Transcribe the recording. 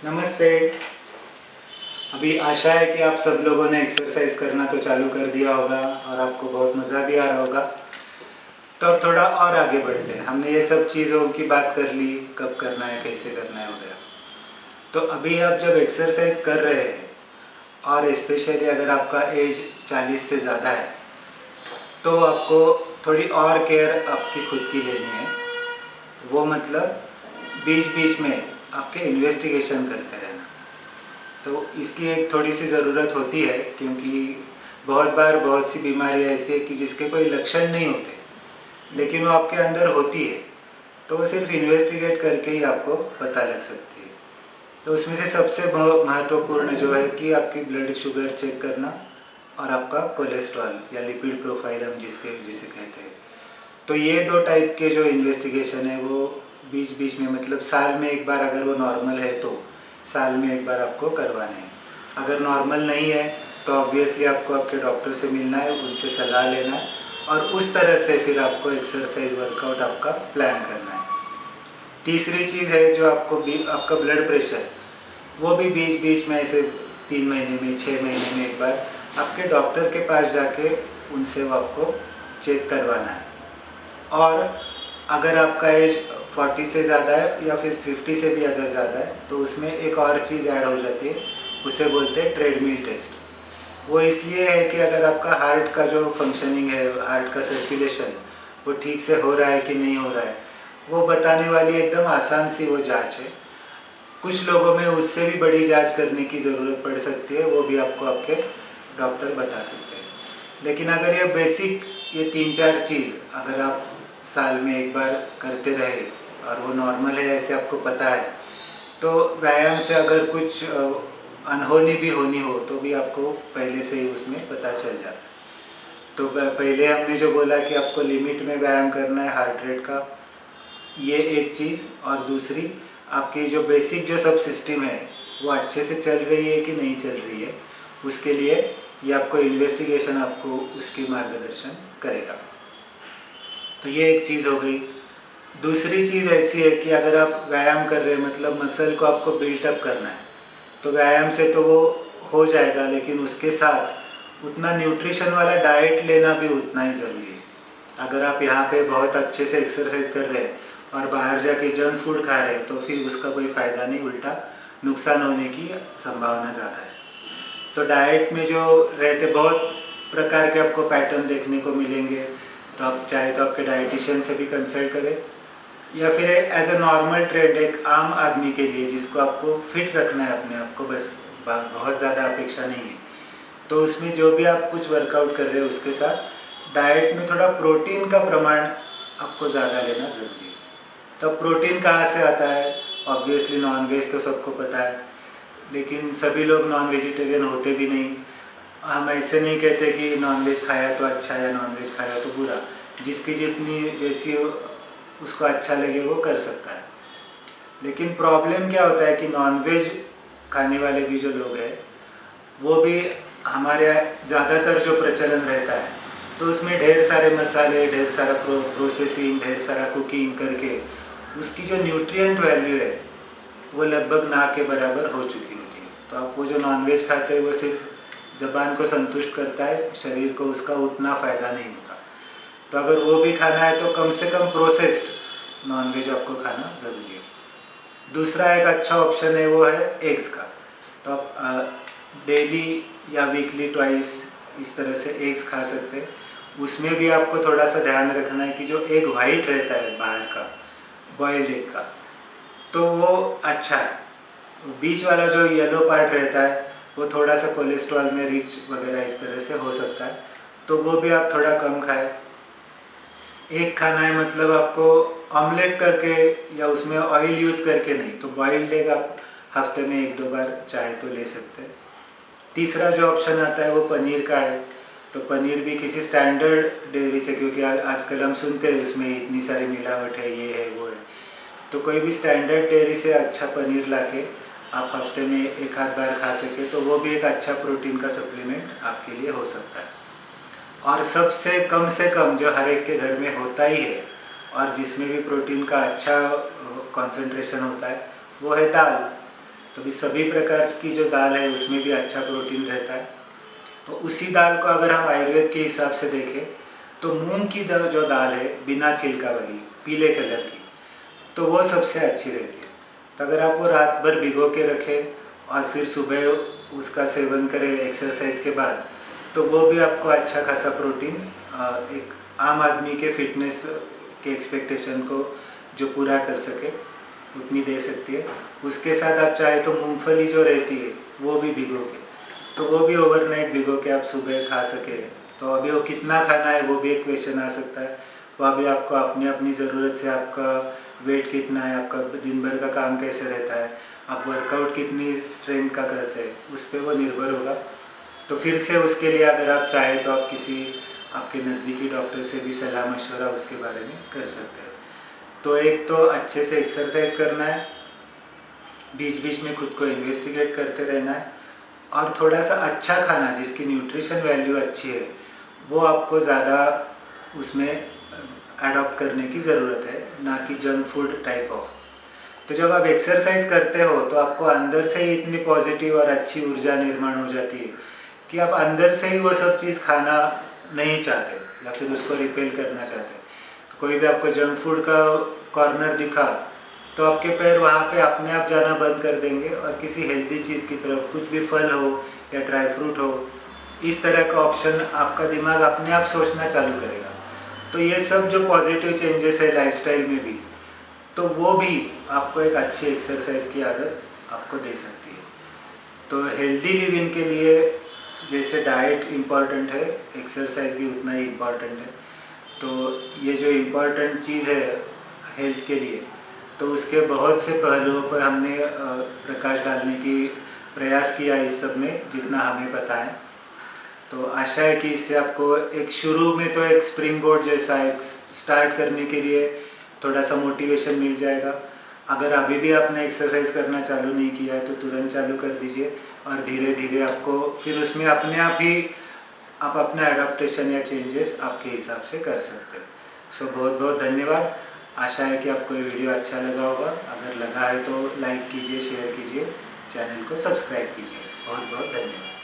नमस्ते। अभी आशा है कि आप सब लोगों ने एक्सरसाइज करना तो चालू कर दिया होगा और आपको बहुत मज़ा भी आ रहा होगा। तो अब थोड़ा और आगे बढ़ते हैं। हमने ये सब चीज़ों की बात कर ली, कब करना है, कैसे करना है वगैरह। तो अभी आप जब एक्सरसाइज कर रहे हैं और स्पेशली अगर आपका एज 40 से ज़्यादा है तो आपको थोड़ी और केयर आपकी खुद की लेनी है। वो मतलब बीच बीच में आपके इन्वेस्टिगेशन करते रहना। तो इसकी एक थोड़ी सी ज़रूरत होती है, क्योंकि बहुत बार बहुत सी बीमारियाँ ऐसी है कि जिसके कोई लक्षण नहीं होते लेकिन वो आपके अंदर होती है, तो वो सिर्फ इन्वेस्टिगेट करके ही आपको पता लग सकती है। तो उसमें से सबसे महत्वपूर्ण जो है कि आपकी ब्लड शुगर चेक करना और आपका कोलेस्ट्रॉल या लिपिड प्रोफाइल हम जिसे कहते हैं। तो ये दो टाइप के जो इन्वेस्टिगेशन है वो बीच बीच में, मतलब साल में एक बार अगर वो नॉर्मल है तो साल में एक बार आपको करवाना है। अगर नॉर्मल नहीं है तो ऑब्वियसली आपको आपके डॉक्टर से मिलना है, उनसे सलाह लेना है और उस तरह से फिर आपको एक्सरसाइज वर्कआउट आपका प्लान करना है। तीसरी चीज़ है जो आपका ब्लड प्रेशर, वो भी बीच बीच में ऐसे 3 महीने में 6 महीने में एक बार आपके डॉक्टर के पास जाके उनसे वो आपको चेक करवाना है। और अगर आपका एज 40 से ज़्यादा है या फिर 50 से भी अगर ज़्यादा है तो उसमें एक और चीज़ ऐड हो जाती है, उसे बोलते हैं ट्रेडमिल टेस्ट। वो इसलिए है कि अगर आपका हार्ट का जो फंक्शनिंग है, हार्ट का सर्कुलेशन वो ठीक से हो रहा है कि नहीं हो रहा है, वो बताने वाली एकदम आसान सी वो जांच है। कुछ लोगों में उससे भी बड़ी जांच करने की ज़रूरत पड़ सकती है, वो भी आपको आपके डॉक्टर बता सकते हैं। लेकिन अगर ये बेसिक ये 3-4 चीज़ अगर आप साल में एक बार करते रहे और वो नॉर्मल है ऐसे आपको पता है, तो व्यायाम से अगर कुछ अनहोनी भी होनी हो तो भी आपको पहले से ही उसमें पता चल जाता है। तो पहले हमने जो बोला कि आपको लिमिट में व्यायाम करना है हार्ट रेट का, ये एक चीज़। और दूसरी, आपकी जो बेसिक जो सब सिस्टम है वो अच्छे से चल रही है कि नहीं चल रही है, उसके लिए ये आपको इन्वेस्टिगेशन आपको उसकी मार्गदर्शन करेगा। तो ये एक चीज़ हो गई। दूसरी चीज़ ऐसी है कि अगर आप व्यायाम कर रहे हैं, मतलब मसल को आपको बिल्टअप करना है, तो व्यायाम से तो वो हो जाएगा, लेकिन उसके साथ उतना न्यूट्रिशन वाला डाइट लेना भी उतना ही ज़रूरी है। अगर आप यहाँ पे बहुत अच्छे से एक्सरसाइज कर रहे हैं और बाहर जाके जंक फूड खा रहे हैं तो फिर उसका कोई फ़ायदा नहीं, उल्टा नुकसान होने की संभावना ज़्यादा है। तो डाइट में जो रहते बहुत प्रकार के आपको पैटर्न देखने को मिलेंगे, तो आप चाहे तो आपके डाइटिशियन से भी कंसल्ट करें, या फिर एज अ नॉर्मल ट्रेंड एक आम आदमी के लिए जिसको आपको फिट रखना है अपने आप को, बस बहुत ज़्यादा अपेक्षा नहीं है, तो उसमें जो भी आप कुछ वर्कआउट कर रहे हो उसके साथ डाइट में थोड़ा प्रोटीन का प्रमाण आपको ज़्यादा लेना ज़रूरी है। तो प्रोटीन कहाँ से आता है? ऑब्वियसली नॉनवेज तो सबको पता है, लेकिन सभी लोग नॉन वेजिटेरियन होते भी नहीं। हम ऐसे नहीं कहते कि नॉनवेज खाया तो अच्छा या नॉनवेज खाया तो बुरा, जिसकी जितनी जैसी उसको अच्छा लगे वो कर सकता है। लेकिन प्रॉब्लम क्या होता है कि नॉनवेज खाने वाले भी जो लोग हैं वो भी हमारे ज़्यादातर जो प्रचलन रहता है तो उसमें ढेर सारे मसाले, ढेर सारा प्रोसेसिंग, ढेर सारा कुकिंग करके उसकी जो न्यूट्रिएंट वैल्यू है वो लगभग ना के बराबर हो चुकी होती है। तो आप वो जो नॉनवेज खाते हैं वो सिर्फ ज़बान को संतुष्ट करता है, शरीर को उसका उतना फ़ायदा नहीं होता। तो अगर वो भी खाना है तो कम से कम प्रोसेस्ड नॉनवेज आपको खाना ज़रूरी है। दूसरा एक अच्छा ऑप्शन है वो है एग्स का। तो आप डेली या वीकली ट्वाइस इस तरह से एग्स खा सकते हैं। उसमें भी आपको थोड़ा सा ध्यान रखना है कि जो एग वाइट रहता है बाहर का, बॉइल्ड एग का, तो वो अच्छा है। बीच वाला जो येलो पार्ट रहता है वो थोड़ा सा कोलेस्ट्रॉल में रिच वगैरह इस तरह से हो सकता है, तो वो भी आप थोड़ा कम खाएं। एक खाना है मतलब आपको ऑमलेट करके या उसमें ऑयल यूज़ करके नहीं, तो बॉइल्ड एग आप हफ्ते में 1-2 बार चाहे तो ले सकते हैं। तीसरा जो ऑप्शन आता है वो पनीर का है। तो पनीर भी किसी स्टैंडर्ड डेयरी से, क्योंकि आजकल हम सुनते हैं उसमें इतनी सारी मिलावट है, ये है वो है, तो कोई भी स्टैंडर्ड डेयरी से अच्छा पनीर लाके आप हफ्ते में 1-आध बार खा सके तो वो भी एक अच्छा प्रोटीन का सप्लीमेंट आपके लिए हो सकता है। और सबसे कम से कम जो हर एक के घर में होता ही है और जिसमें भी प्रोटीन का अच्छा कंसंट्रेशन होता है वो है दाल। तो भी सभी प्रकार की जो दाल है उसमें भी अच्छा प्रोटीन रहता है। तो उसी दाल को अगर हम आयुर्वेद के हिसाब से देखें तो मूंग की जो दाल है बिना छिलका वाली पीले कलर की, तो वो सबसे अच्छी रहती है। तो अगर आप वो रात भर भिगो के रखें और फिर सुबह उसका सेवन करें एक्सरसाइज के बाद, तो वो भी आपको अच्छा खासा प्रोटीन एक आम आदमी के फिटनेस के एक्सपेक्टेशन को जो पूरा कर सके उतनी दे सकती है। उसके साथ आप चाहे तो मूंगफली जो रहती है वो भी भिगो के, तो वो भी ओवरनाइट भिगो के आप सुबह खा सके। तो अभी वो कितना खाना है वो भी एक क्वेश्चन आ सकता है। वो अभी आपको अपनी अपनी ज़रूरत से, आपका वेट कितना है, आपका दिन भर का काम कैसे रहता है, आप वर्कआउट कितनी स्ट्रेंथ का करते हैं, उस पर वो निर्भर होगा। तो फिर से उसके लिए अगर आप चाहें तो आप किसी आपके नज़दीकी डॉक्टर से भी सलाह मशवरा उसके बारे में कर सकते हैं। तो एक तो अच्छे से एक्सरसाइज करना है, बीच बीच में खुद को इन्वेस्टिगेट करते रहना है, और थोड़ा सा अच्छा खाना जिसकी न्यूट्रिशन वैल्यू अच्छी है वो आपको ज़्यादा उसमें एडॉप्ट करने की ज़रूरत है, ना कि जंक फूड टाइप ऑफ। तो जब आप एक्सरसाइज करते हो तो आपको अंदर से ही इतनी पॉजिटिव और अच्छी ऊर्जा निर्माण हो जाती है कि आप अंदर से ही वो सब चीज़ खाना नहीं चाहते या फिर उसको रिपेल करना चाहते। तो कोई भी आपको जंक फूड का कॉर्नर दिखा तो आपके पैर वहाँ पे अपने आप जाना बंद कर देंगे और किसी हेल्दी चीज़ की तरफ, कुछ भी फल हो या ड्राई फ्रूट हो, इस तरह का ऑप्शन आपका दिमाग अपने आप सोचना चालू करेगा। तो ये सब जो पॉजिटिव चेंजेस है लाइफस्टाइल में भी, तो वो भी आपको एक अच्छी एक्सरसाइज की आदत आपको दे सकती है। तो हेल्दी लिविंग के लिए जैसे डाइट इम्पॉर्टेंट है, एक्सरसाइज भी उतना ही इम्पॉर्टेंट है। तो ये जो इम्पॉर्टेंट चीज़ है हेल्थ के लिए, तो उसके बहुत से पहलुओं पर हमने प्रकाश डालने की प्रयास किया इस सब में जितना हमें पता है। तो आशा है कि इससे आपको एक शुरू में तो एक स्प्रिंग बोर्ड जैसा एक स्टार्ट करने के लिए थोड़ा सा मोटिवेशन मिल जाएगा। अगर अभी भी आपने एक्सरसाइज करना चालू नहीं किया है तो तुरंत चालू कर दीजिए, और धीरे धीरे आपको फिर उसमें अपने आप ही आप अपना एडाप्टेशन या चेंजेस आपके हिसाब से कर सकते हैं। सो बहुत बहुत धन्यवाद। आशा है कि आपको ये वीडियो अच्छा लगा होगा। अगर लगा है तो लाइक कीजिए, शेयर कीजिए, चैनल को सब्सक्राइब कीजिए। बहुत बहुत धन्यवाद।